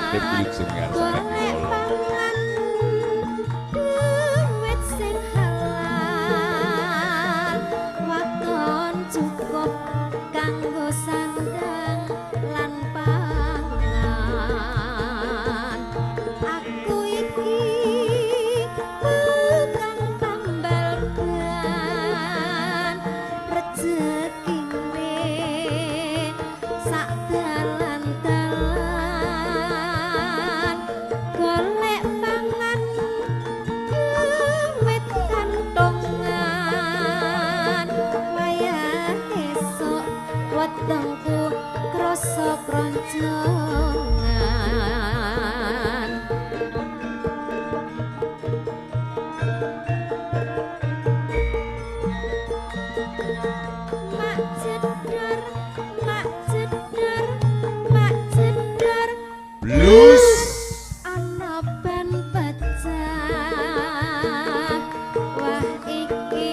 titip Wilujeng golek pangan duit sing halal waton cukup kanggo sandang lan pangan aku iki tukang tambal ban rezekine sak dalan-dalan golek pangan duit kantongan wayah esuk wetengku krasa kroncongan mak jedar mak jedar mak jedar blues ana ben pecah wah iki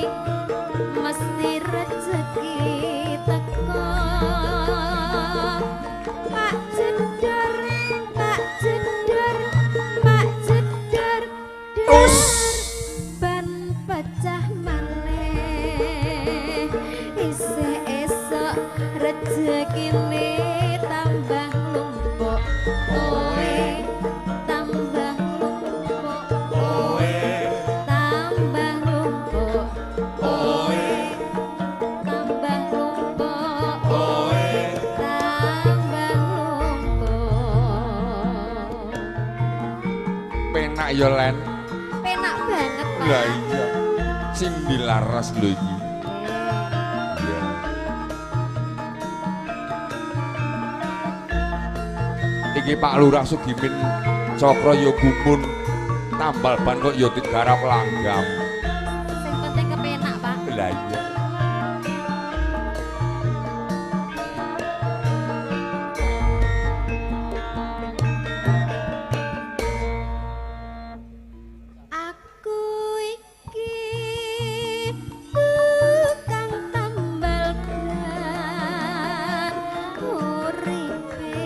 mesti rezeki teko mak jedar mak jedar mak jedar us ban pecah maneh isih esuk rezekine tambah numpuk kowe tambah numpuk kowe tambah numpuk kowe tambah numpuk kowe tambah numpuk penak ya Len penak banget Pak lah iya sing dilaras lho iki iya iki Pak Lurah Sugimin Cokro ya gumun tambal ban kok ya digarap langgam sing penting kepenak Pak lah iya aku iki tukang tambal ban uripe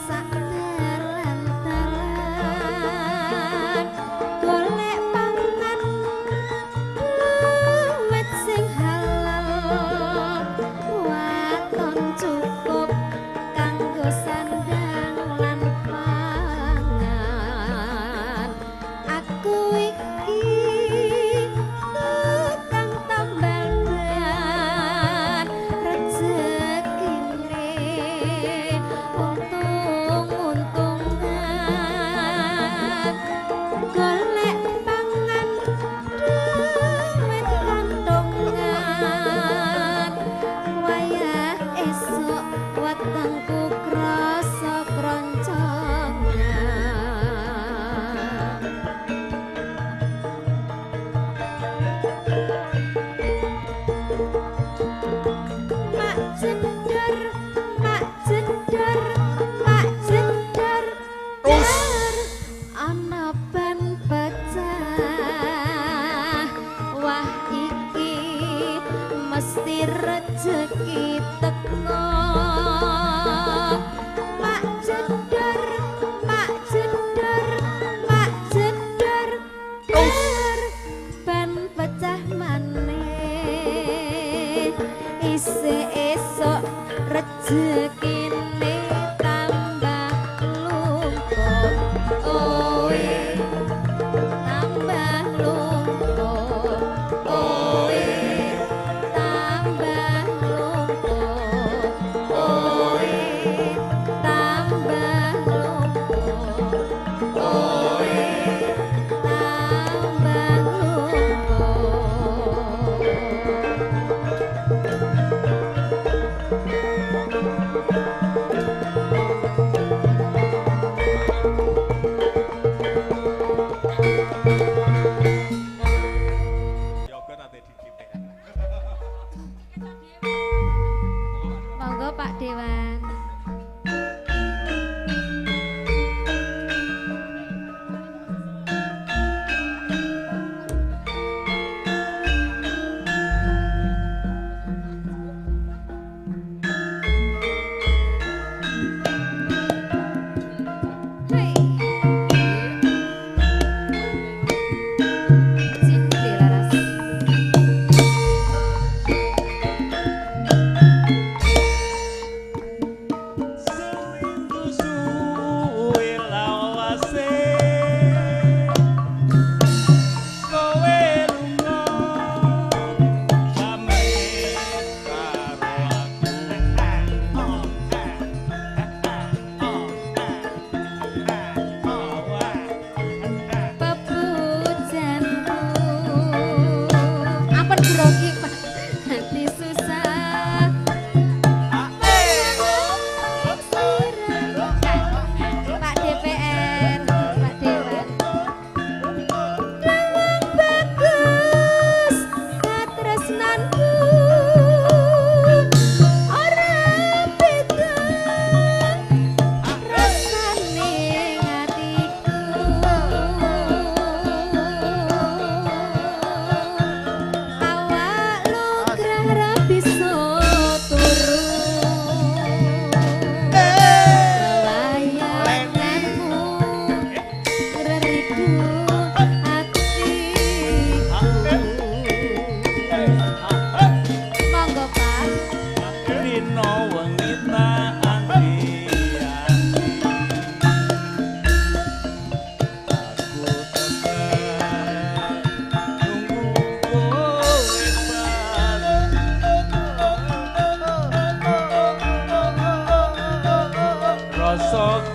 sak dalan-dalan golek pangan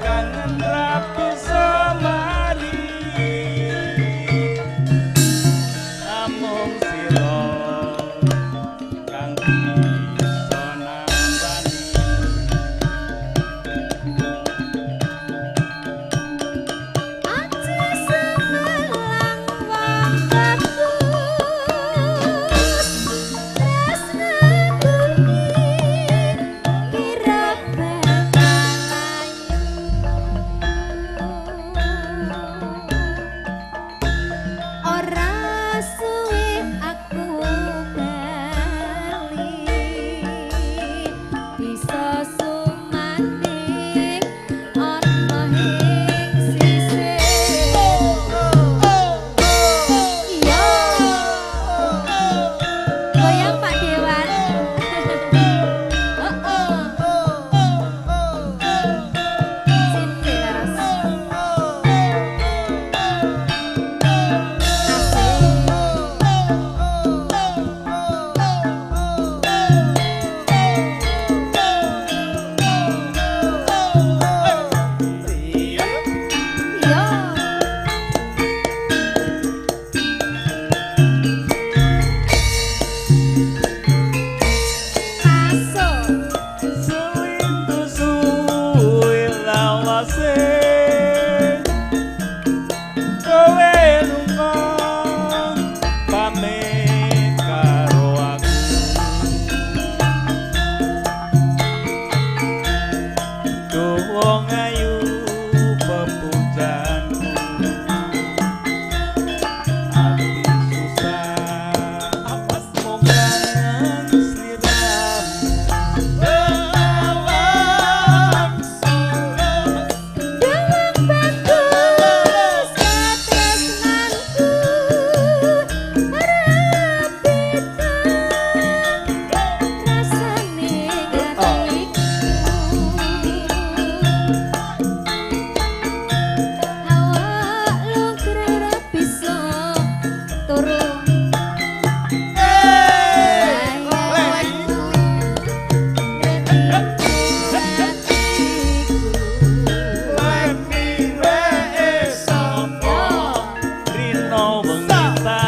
kangen rapi semari namung sira kang bisa nambani Aja semelang wong bagus tresnaku kira bakal ora suwe aku bali bisa sumanding ana ing sisih iya goyang Pak Dewan sini laras iya iya masuk suwitu suwi lawase kowe lunga pamit karo aku duh wong ayu pepujanku ati susah awas mung kangen sliramu Dalang bagus katresnanku rapitan rasane gatiku awak lungkre ora bisa turu Rino mengita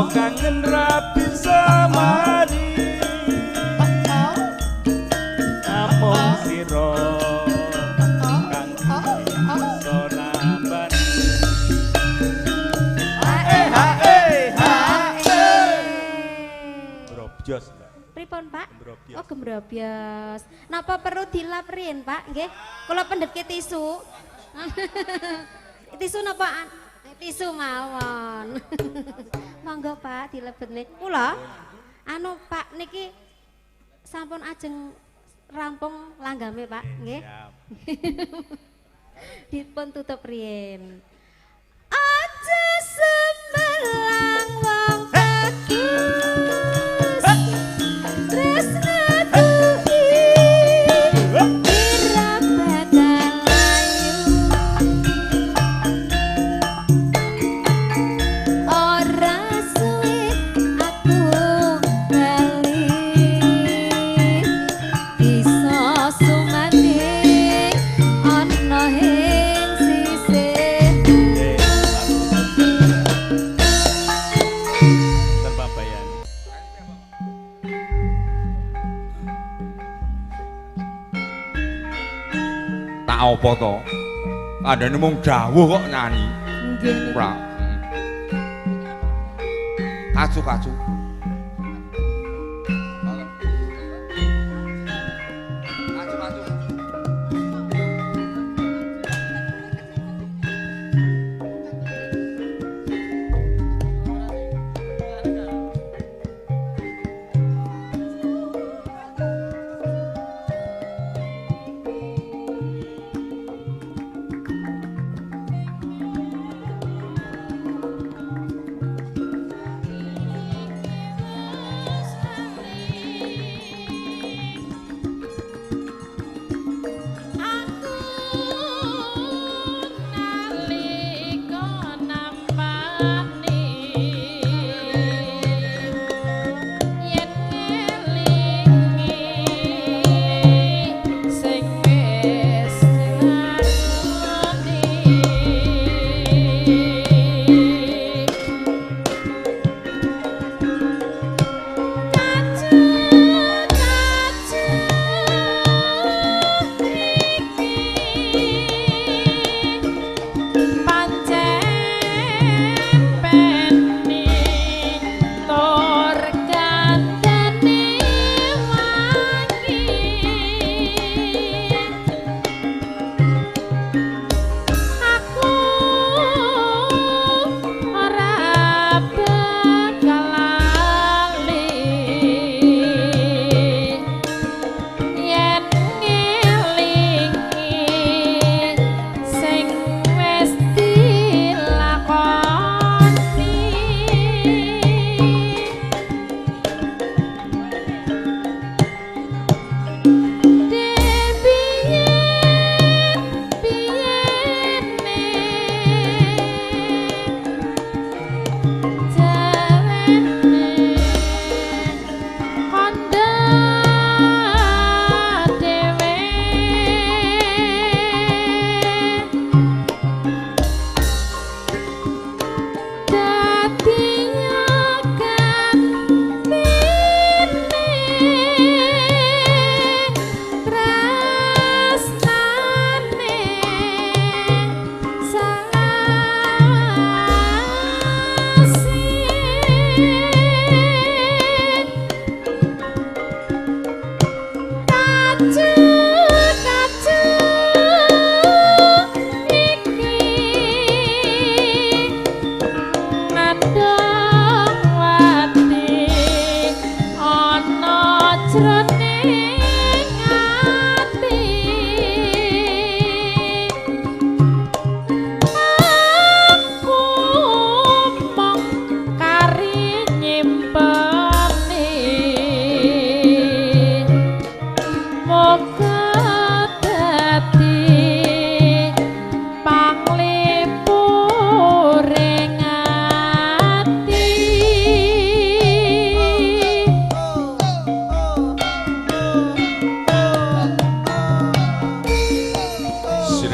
kangen rapi samari namung sira kang bisa nambani Brobjos Mbak. Pripun Pak? Gembrobyos. Oh gembrobyos. Napa perlu dilap riyen Pak? Nggih. Kula pendhetke tisu. Tisu napa? Tisu mawon. Monggo Pak dilebet nih. Kula anu Pak niki sampun ajeng rampung langgame Pak, nggih. Siap. Dipun tutup riyen. Aja semelang wong bagus tresnaku kira bakal layu ora suwe aku bali bisa sumanding ana ing sisih Terbabayan. Tak apa to? Kandhane mung dawuh kok nyanyi. nggih Ora. Kacu-kacu. Kacu-kacu.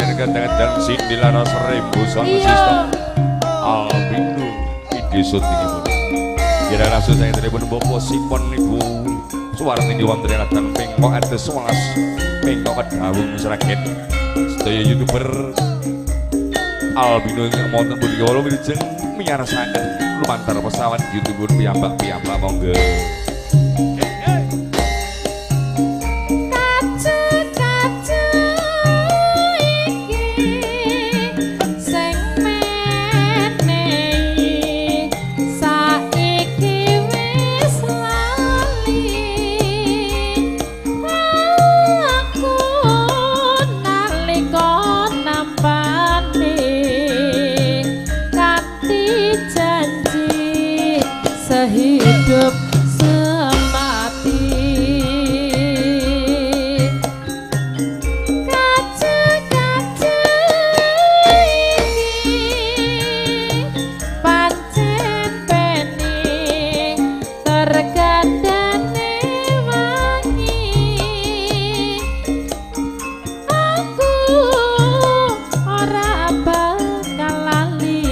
Raden kadang-kadang Sindi laras rembusan sistem Albino ide syutingipun kira langsung saya telepon bopo sipon ibu suarane diwanteni ladan pengkok ada 11 pengkok kedawung seraget sedaya youtuber Albino yang monten budi kawula wilujeng miyarsaken lumantar pesawat youtuber piyambak-piyambak monggo. Hidup semati kaca-kaca ini pancen peni terkadane wangi aku ora bakal lali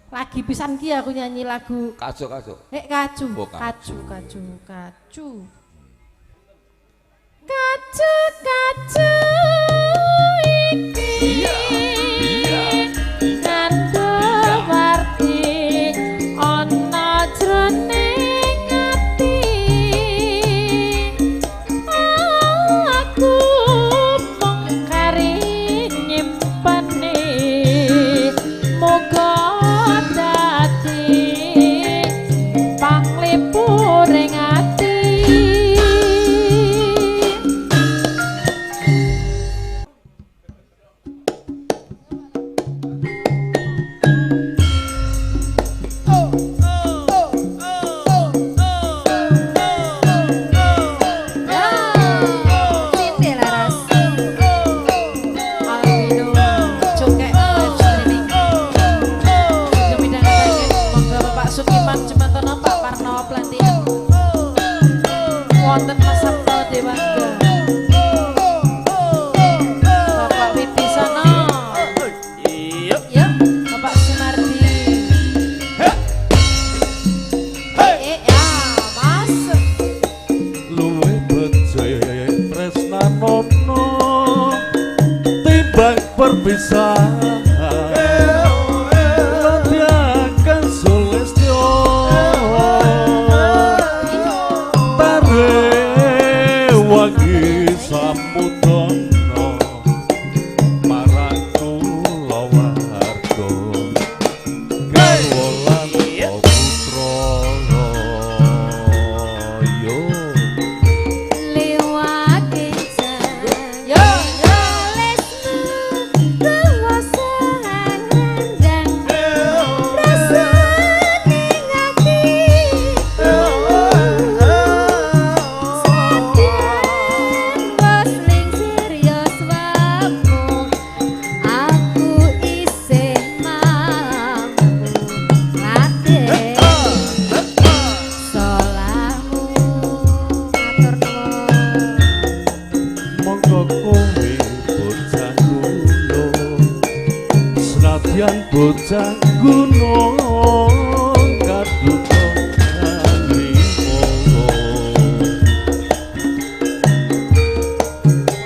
lagi pisan ki aku nyanyi lagu Kaju. kaju Oh, kaju kaju iki ngandung warti ana jroning ati aku mung kari nyimpen moga panglipuring ati wonten Mas Sabto Dewangga Bapak Wibisono iya Bapak Sunardi ya Mas luwe becik tresnanono timbang perpisahan latihan sulistyo wangi samudono marang kula warga kawolan putra yo liwat yo bocah gunung kaduka kalimo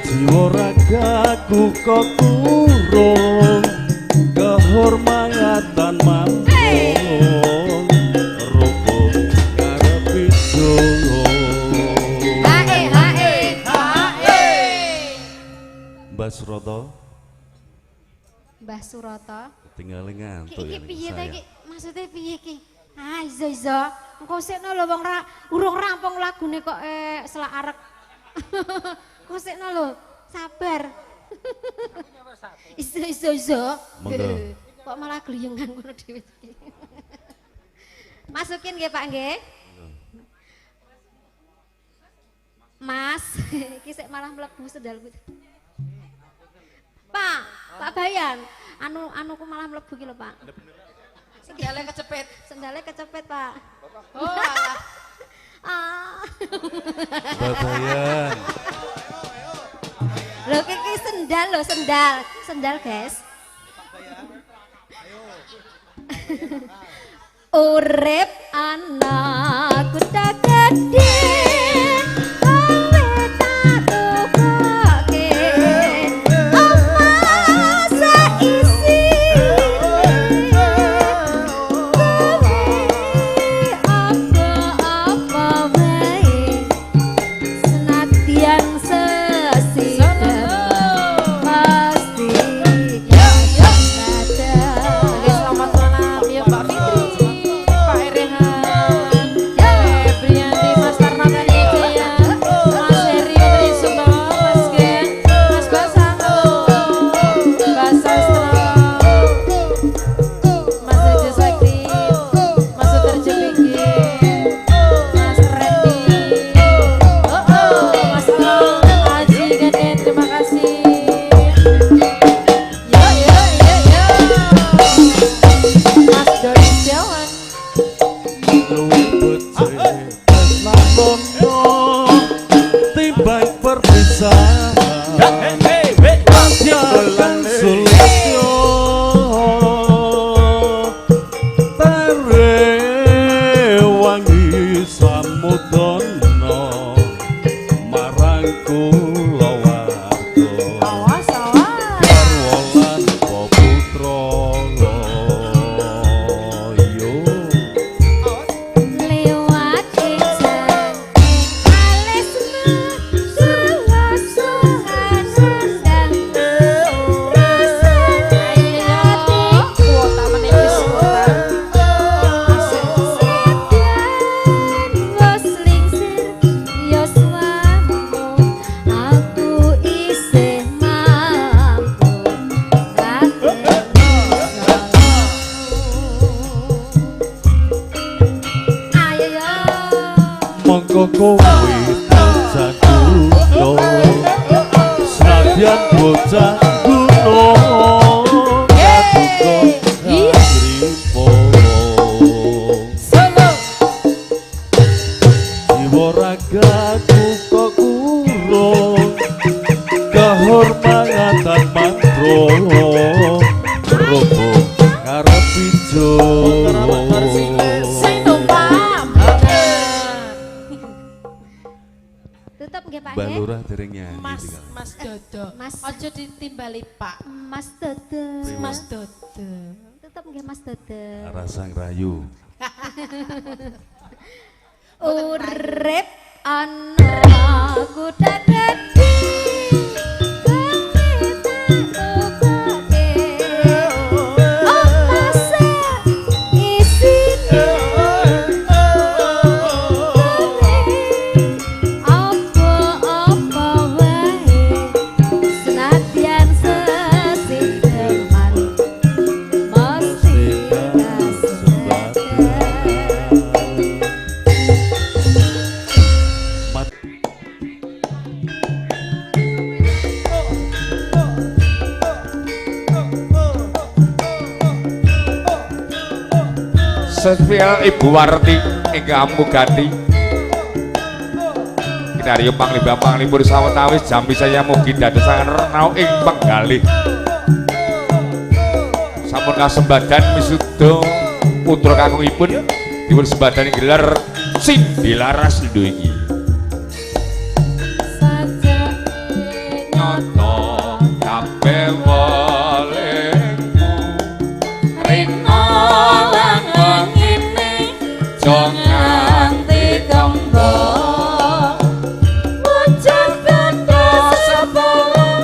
jiwa ragaku kok kurung kehormatan mambung rupuk karep ijo hae Mbak Suroto Mbah Surata. tinggal ngantuk Iki ya piye ta saya. iki? Maksudnya piye iki? Ah, iso. Engko sekno lho wong urung rampung lagune kok selak arek. Kok sekno lho, sabar. Iso. Monggo. Kok malah gliyengan ngono dhewe iki. Masukin nggih Pak nggih. Mas, iki sik malah mlebu sendalku. Pak Bayan, anuku malah mlebu iki lho, Pak. Sendalnya kecepet, Pak. Oh, alah. Ah. Babayan. Lho iki sendal, guys. Urip anakku tak gede. mongko kowe bocah kuno senadyan bocah kuno kaduka asripo Solo. jiwa ragaku kok kurung kehormatan mantro robo karep ijo Sing tumpah. Tutup nggih Pak Mbak nggih. Lurah dereng nyanyi Mas tinggal. Mas Dodo. Mas. Ojo ditimbali Pak. Mas Dodo. Mas Dodo. Tutup nggih Mas Dodo. Rasang rayu Urip ana kuda gede. Sespil Ibu Warti ingkang mugati Kinarya Panglima Panglipur sawetawis jami saya mugi dadosaken renau ing penggalih sampun kasembadan misuda putra kakungipun dipun sembadan ing gelar Sindilaras lho iki nyoto kabeh welingmu rina lan wengine jangan ditombo bocah ganda sebelum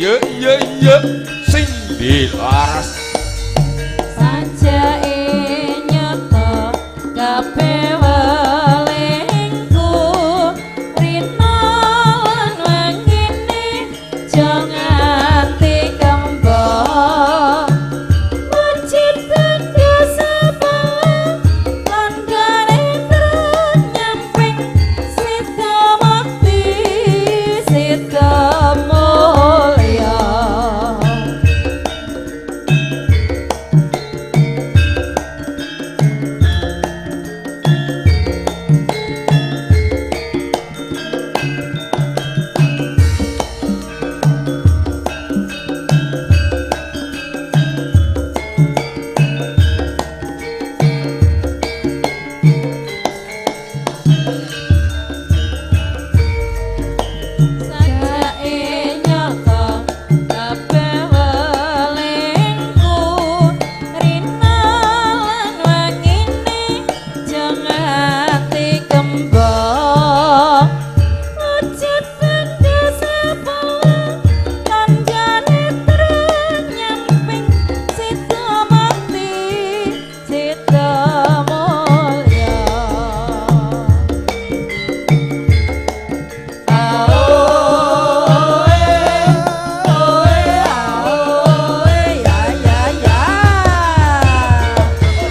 iya sing dilaras Sajake nyata kabeh welingku rina lan wengine aja nganti kembang wujud biasa lan garendra nyamping sida mati sida mulya Sajake nyata kabeh welingku rina lan wengine aja nganti kembang wujud benda sebelah lan jane nyamping sida mati sida mulya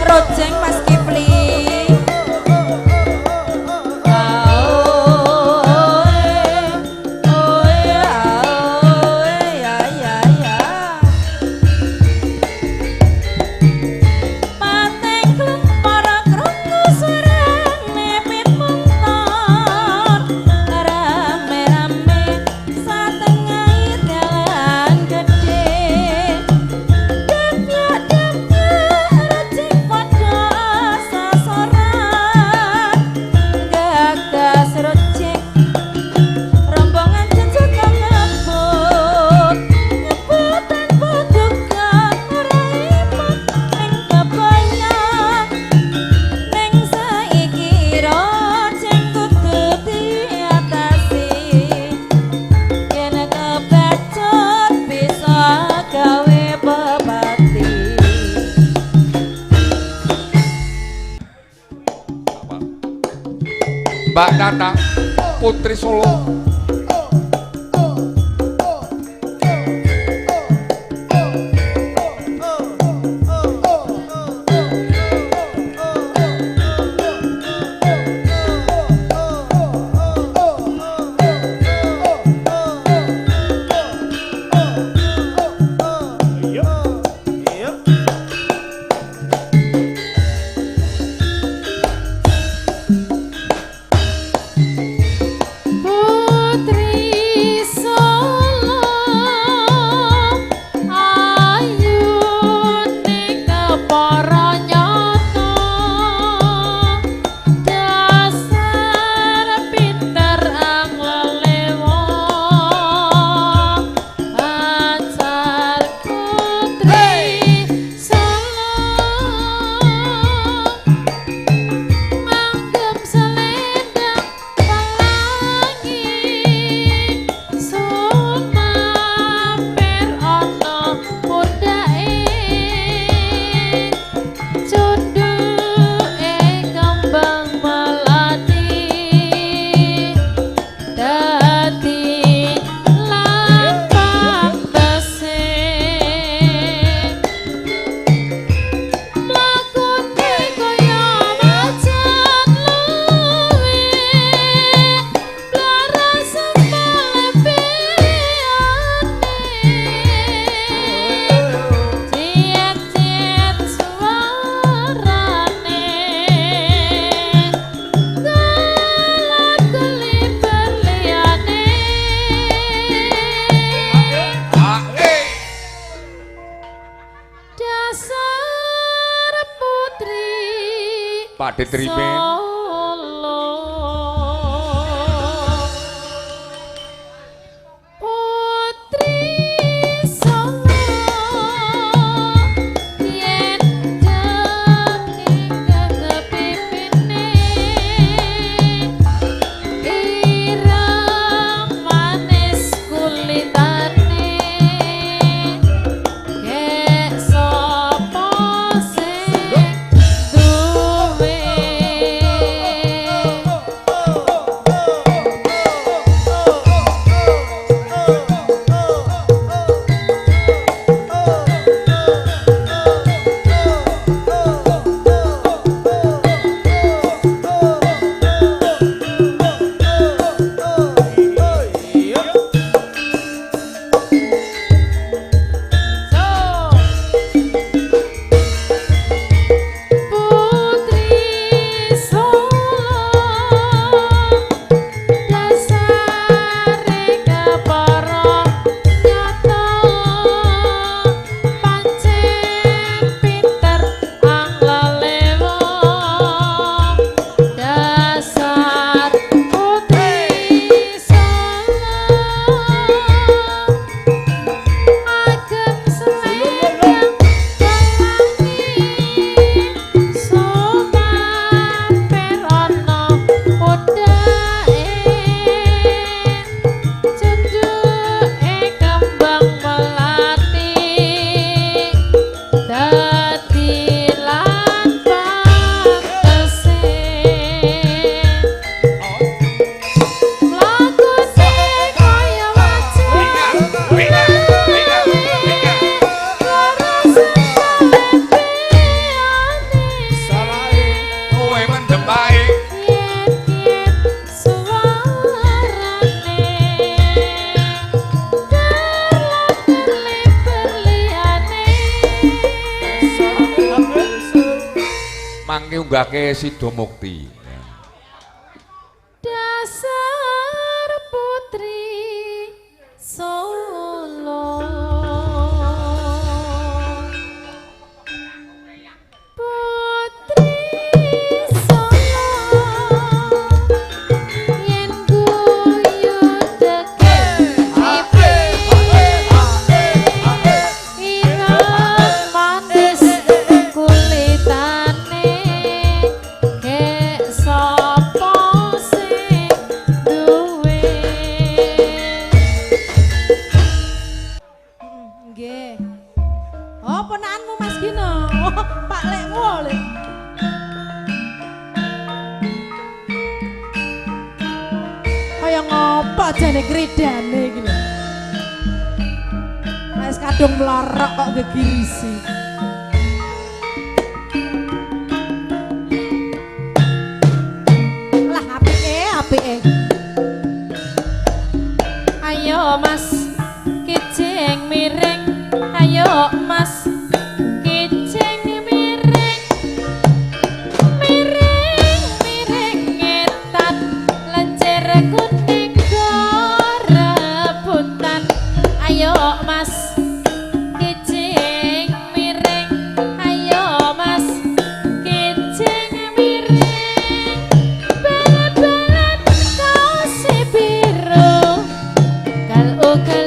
Rojeng Mas Kipli Pateklem para krungu surane pit muntar rame-rame satengahe dalan gedhe Denya-denya rejik padha sasoran gagas rejik rombongan jenjang ngebut ngebutan paduka ora iman ning kebayang ning saiki rojek kudu diatasi yen kebacut bisa gawe bebati Mbak Nana Putri Solo Pak Detrimen iki unggahke Sida Mukti. Dasar putri Solo. Putri Solo yen guyu deket ireng manis kulitane kek sapa sing duwe. Nggih. Oh, ponakanmu Mas Gino. Oh, Pak Lekmu oleh. Kaya ngopo jane kridane iki lho. Wis kadung mlorok kok gegirisi. Lah apike. Ayo Mas, kijing miring. Ayo Mas, kijing miring. Miring ngetan lencer kuning rebutan. Ayo Mas, kijing miring. Ayo Mas, kijing miring. Bal-balan kaos biru. Gal ugal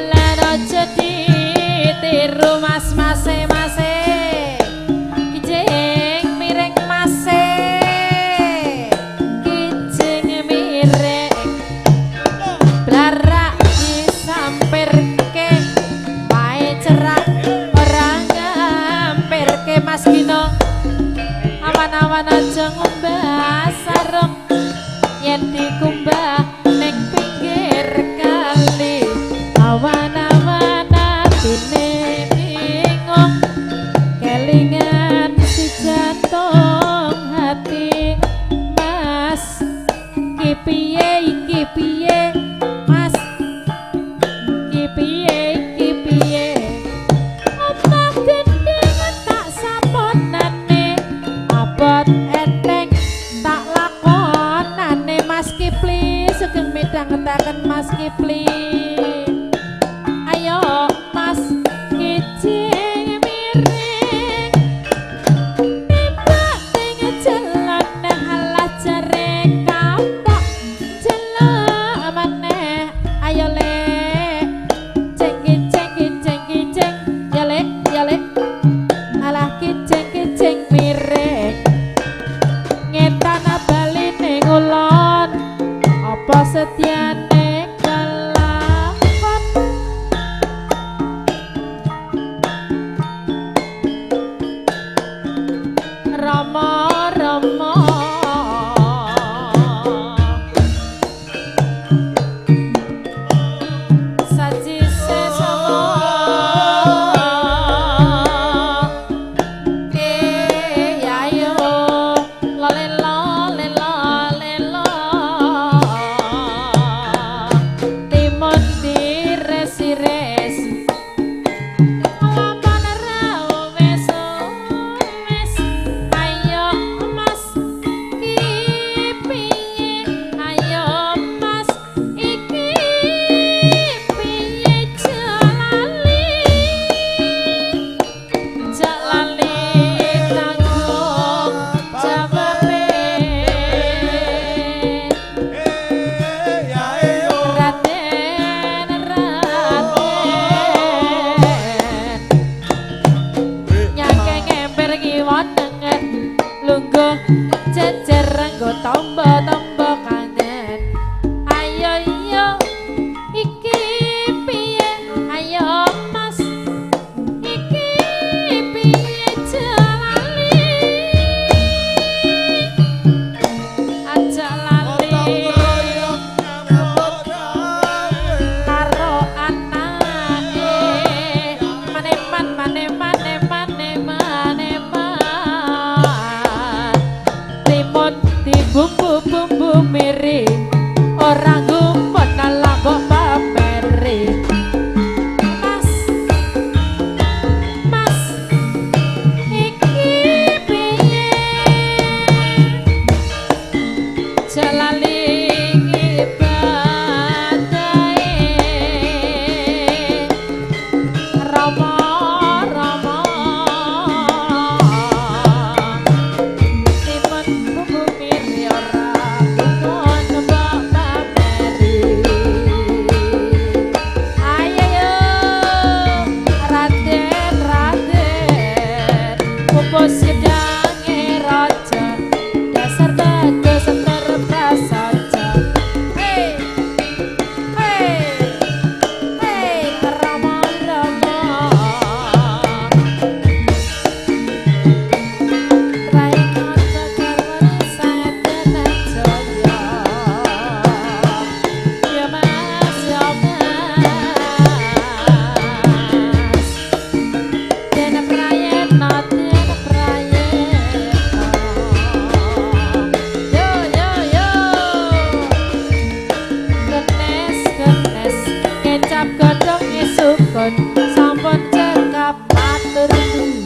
godhonge sukun sampun cekap matur nuwun.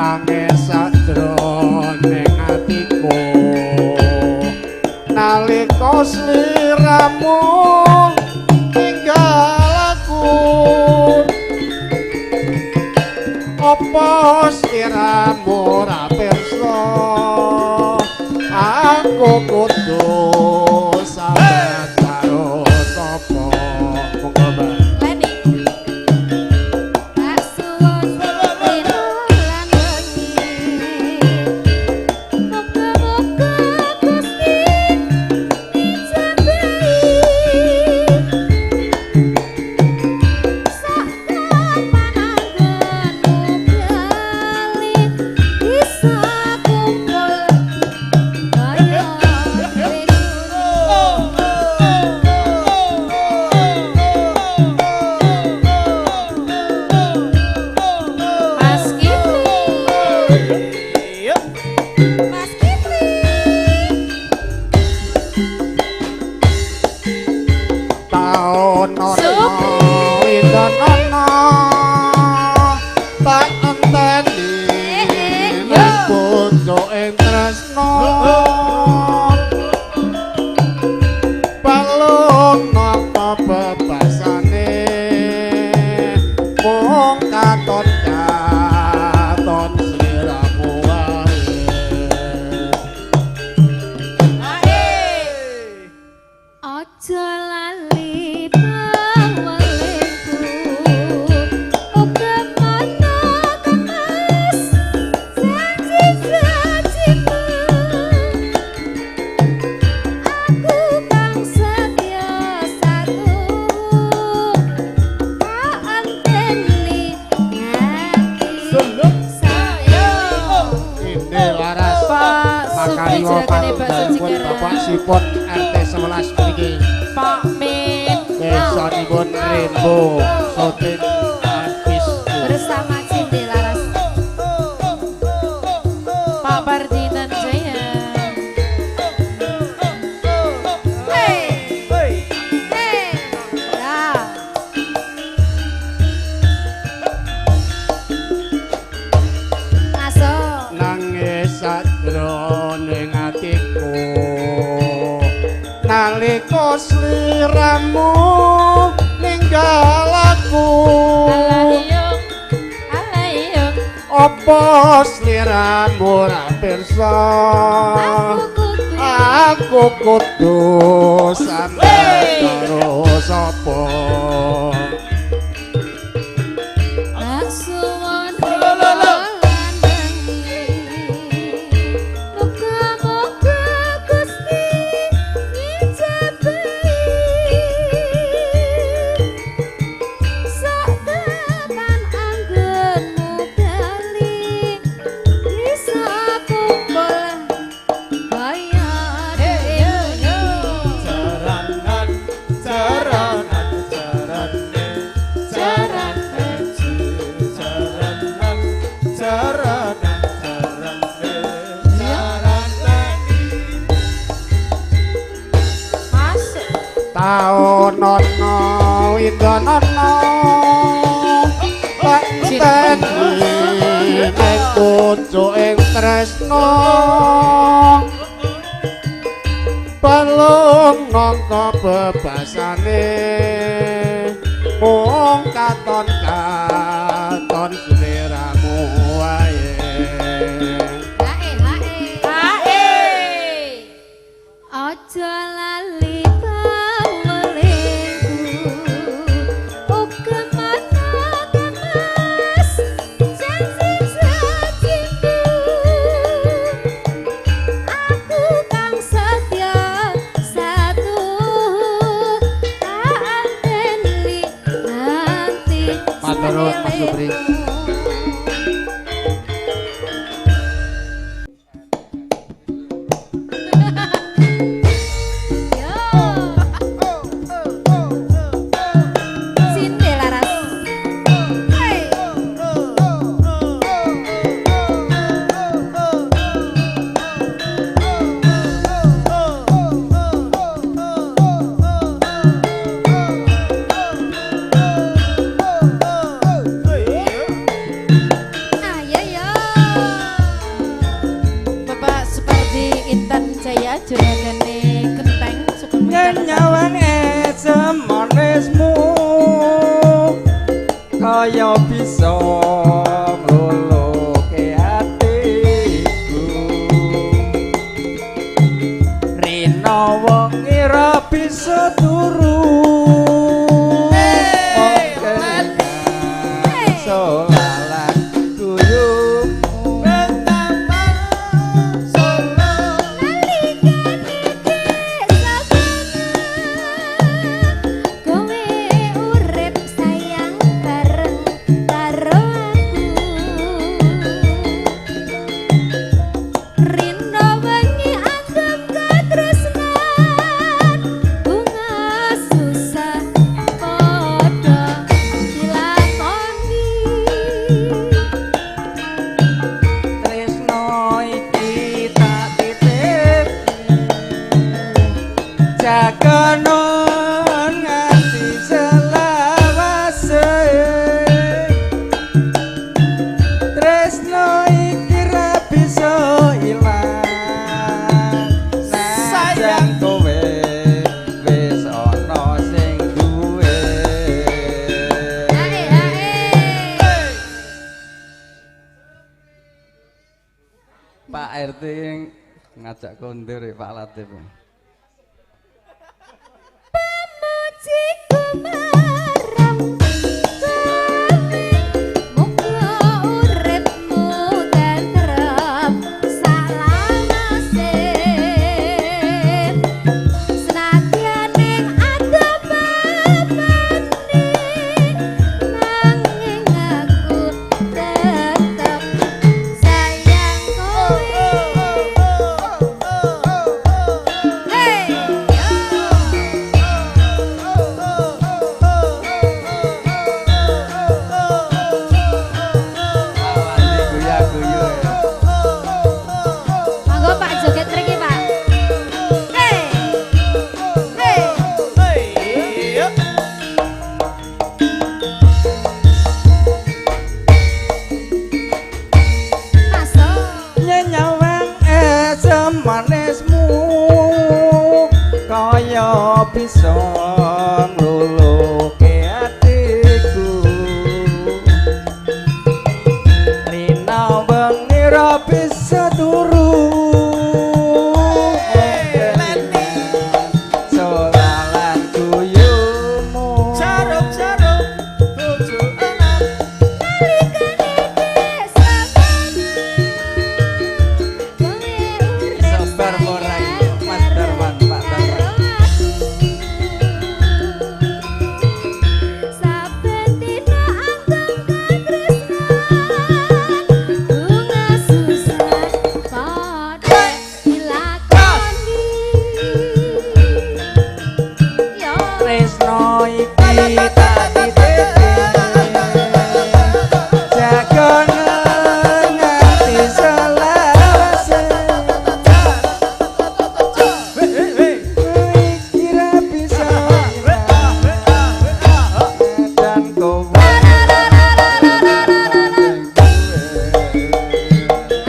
Nangis sadroning atiku nalika sliramu tinggal aku apa sliramu ora pirsa aku kudu sabar karo sapa monggo Mbak. Bapak Sipon RT 11 mriki. Pak Min. Besonipun Rembo Sotin Abis bersama Cindy Laras. Pak Ferdinand Jaya. Hey, hey, ya. Masuk. nangis sadroning atiku nalika sliramu ninggal aku Alayung apa sliramu ora pirsa aku kudu sampai karo sapa taonono windonono panteni nek kucu ing tresno balung nangka bebasane mung katon sliramu wae Aja lali pamelingku uga manakan mas janji-janjiku aku Supri. Sinde laras. Hei. Ayo yo. Bapak seperti Intan Jaya juragane genteng sukun Nyanyawan manismu kaya bisa ngluluke atiku rina wengi ra bisa turu solalan guyumu Kowe urip sayang bareng karo aku. Rino wengi anggap katresnan, bunga susah padha dilakoni. tresno iki tak titip jaganon nganti selawase tresno iki ra bisa ilang sayang kowe wis ana sing duwe Ae ae. Pak RT ngajak kondur ya Pak Latif. Pemuji kumarang muga uripmu tentrem salawase senadyan ning adep bebani nanging aku tetep sayang kowe. Hey! Awake guya-guyu. Monggo Pak joget mriki Pak. Hey! Hey! Masuk. Nyenyawang esem manismu kaya bisa ngluluke atiku rina wengi ra bisa turu solalan guyumu jaruk-jaruk tuju enam Sabar morai Mas Darman Pak Darman Saben dina anggap katresnan, bunga susah padha dilakoni. Yo. tresno iki tak titip jagono nganti selawase iki ra bisa dan kowe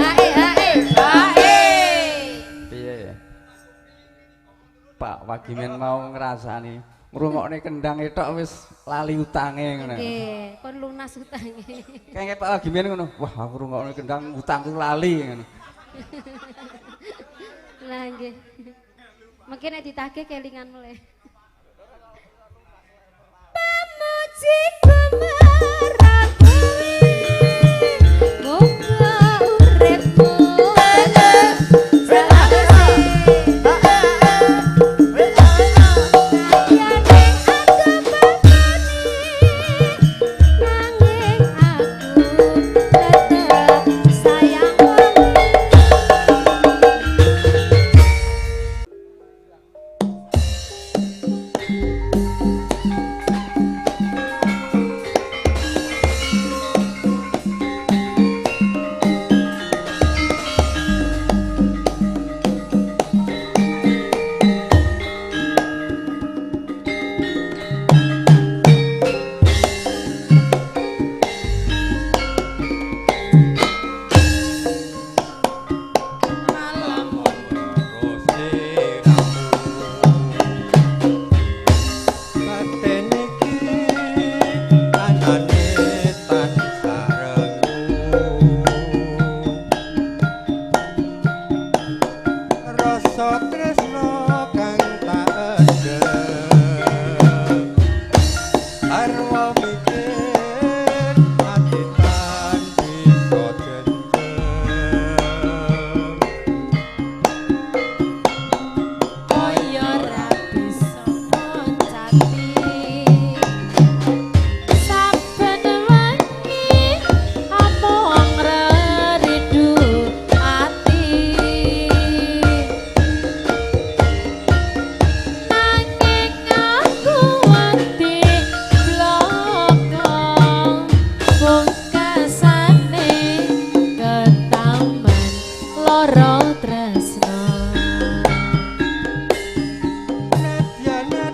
Ae ae ae. piye Pak Wagimen mau ngrasani ngrungokne kendang tok wis lali utange ngono. Nggih, kon lunas utange. Kayaknya Pak Wagimen ngono. Wah, aku ngrungokne kendang utangku lali ngono. Lah nggih. Mungkin nek ditagih kelingan mulai. Pemuji kumarang kowe, muga uripmu tentrem selawase. Sayang ning adep bebani, nanging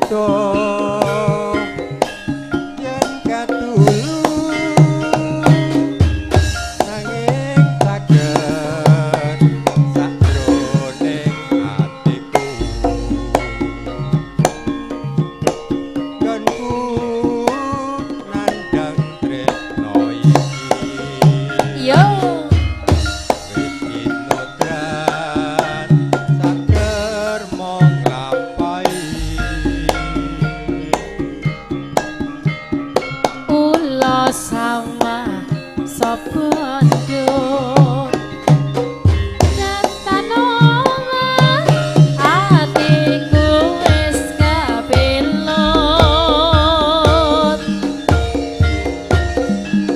nado yen katulu nanging saged sakroning atiku ganku nandang tresno iki Yo. Sama sapondo nyatanoma atiku wis kapelot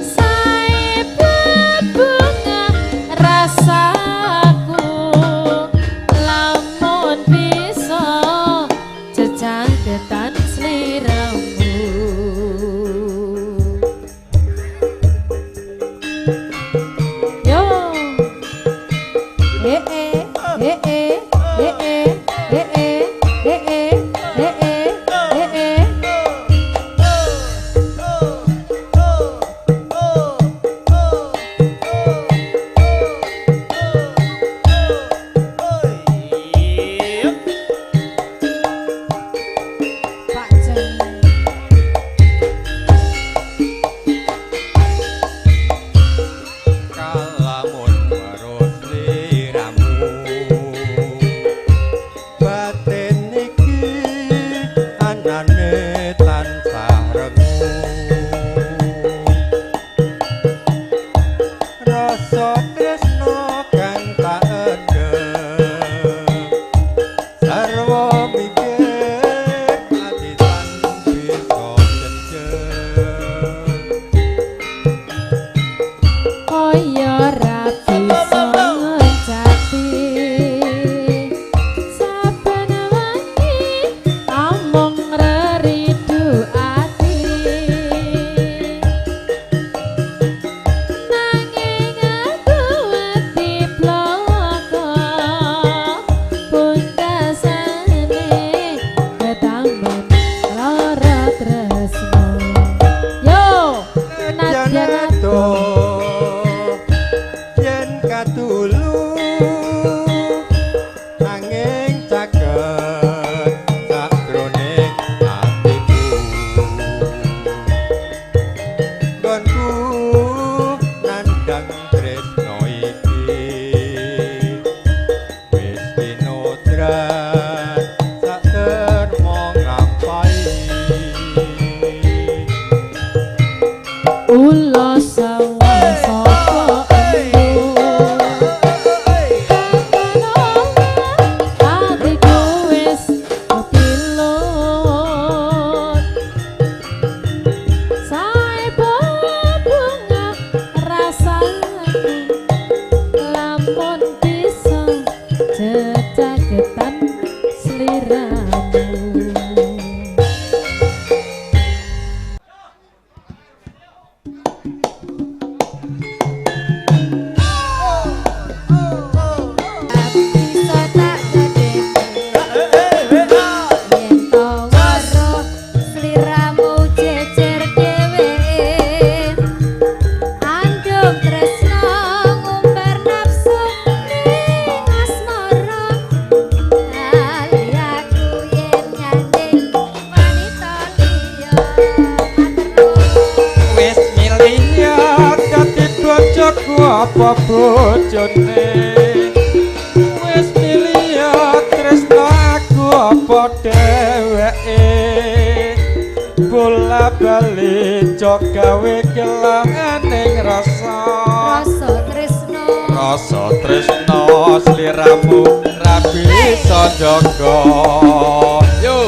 sae bunga rasaku lamun bisa jejangketan sliramu. apa bojone wis milih tresno aku apa dheweke bola bali cok gawe kelanganing rasa tresno sliramu ra bisa jaga yo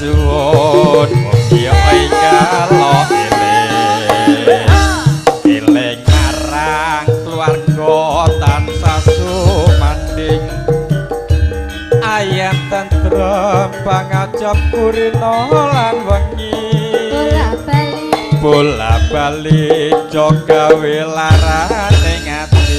suwun mugi ingkang pangajab kurina lan wengi bola bali bola-bali aja gawe lara ning ati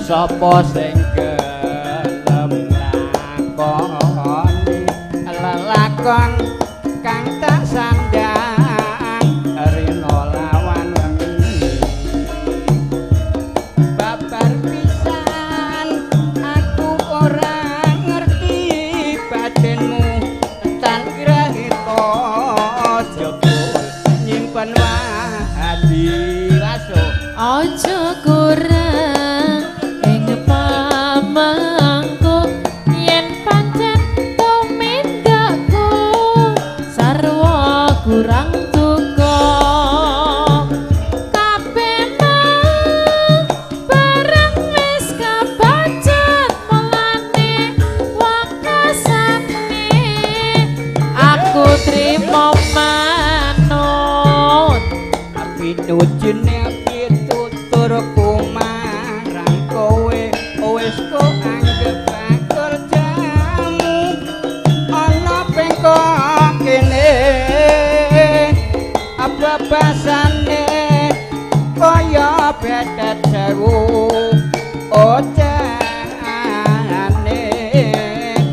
sapa sing gelem lakoni lelakon kang tak sandang rina lawan wengi babar pisan aku ora ngerti batinmu tan grahita jebul nyimpen wadi waso Aja kurang ing pamangku yen pancen tumindakku sarwa kurang tuko kabeh barang wis kabacut mulane wakasane aku trimo manut tapi nujine tutur kumarang kowe wis kok anggap kerjamu ana pengko kene apa basane kaya betet sewu ojane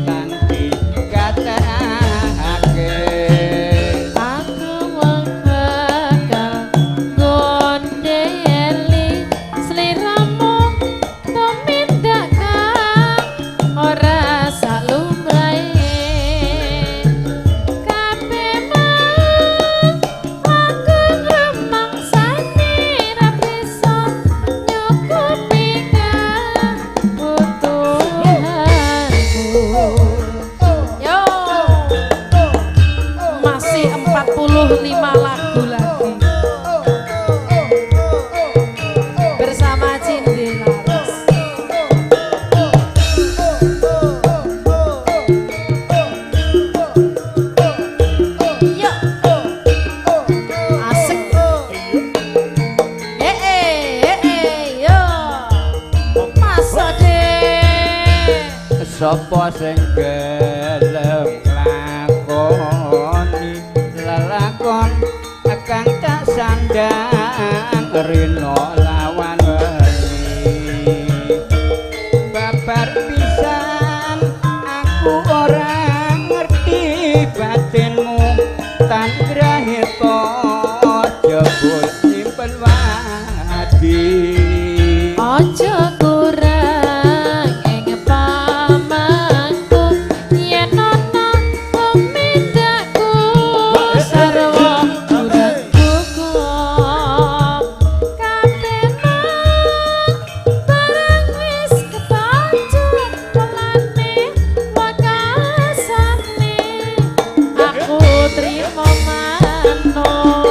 tanti katake aku bakal gondeli sliramu tumindakkan ora salumrahe kabeh aku remangsane ra bisa nyukupi kebutuhanku yo masih 45 lagu lagi bersama Cindy Laras. Yuk, asik. Yo, masa deh. sapa sing gelem lakoni lelakon kang tak sandang rina lawan wengi babar pisan aku ora ngerti batinmu tan grahita jebul simpen wadi Aja kurang ing pamangku yen ana tumindakku sarwa kurang gugup kabeh barang wis kebacut pelane wakasane aku trimo manut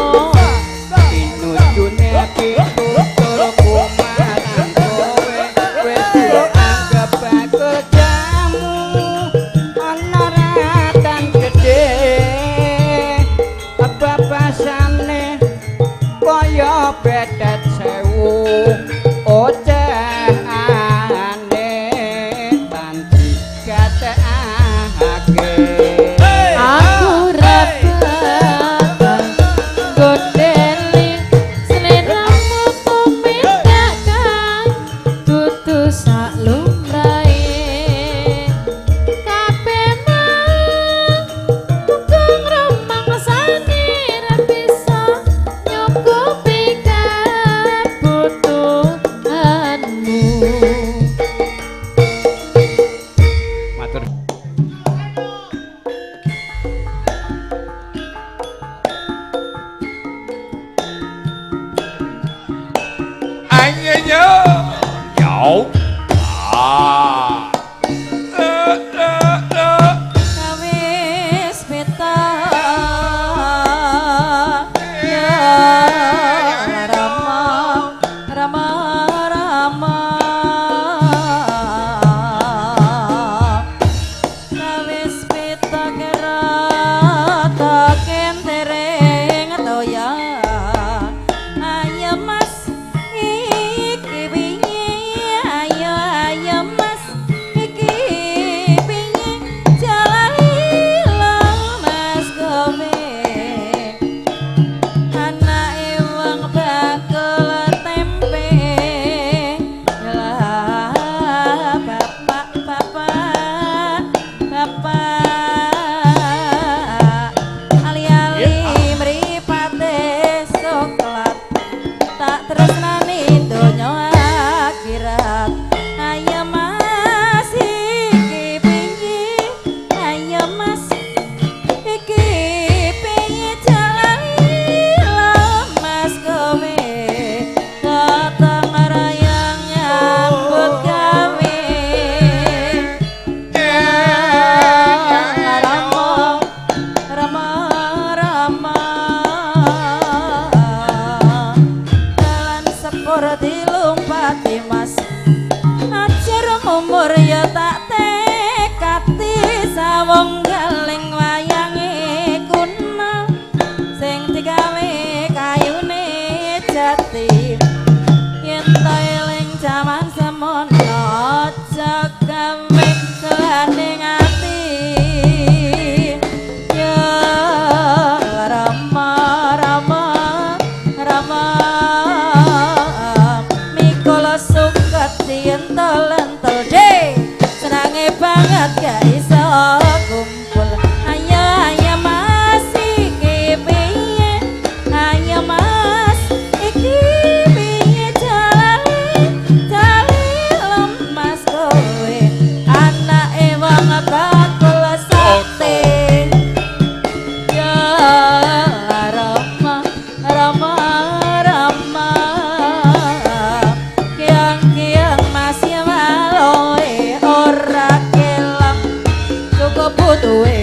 kowe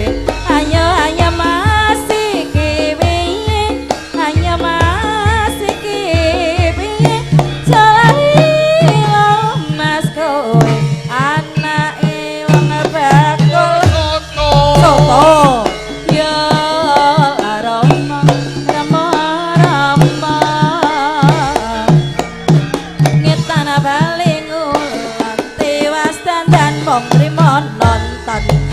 ayo ayo mas iki piye ayo mas iki piye jalani mas kowe anake wong bakul soto ya aroma rama rama ngetana baling ulan tewas dandan mong trimo nonton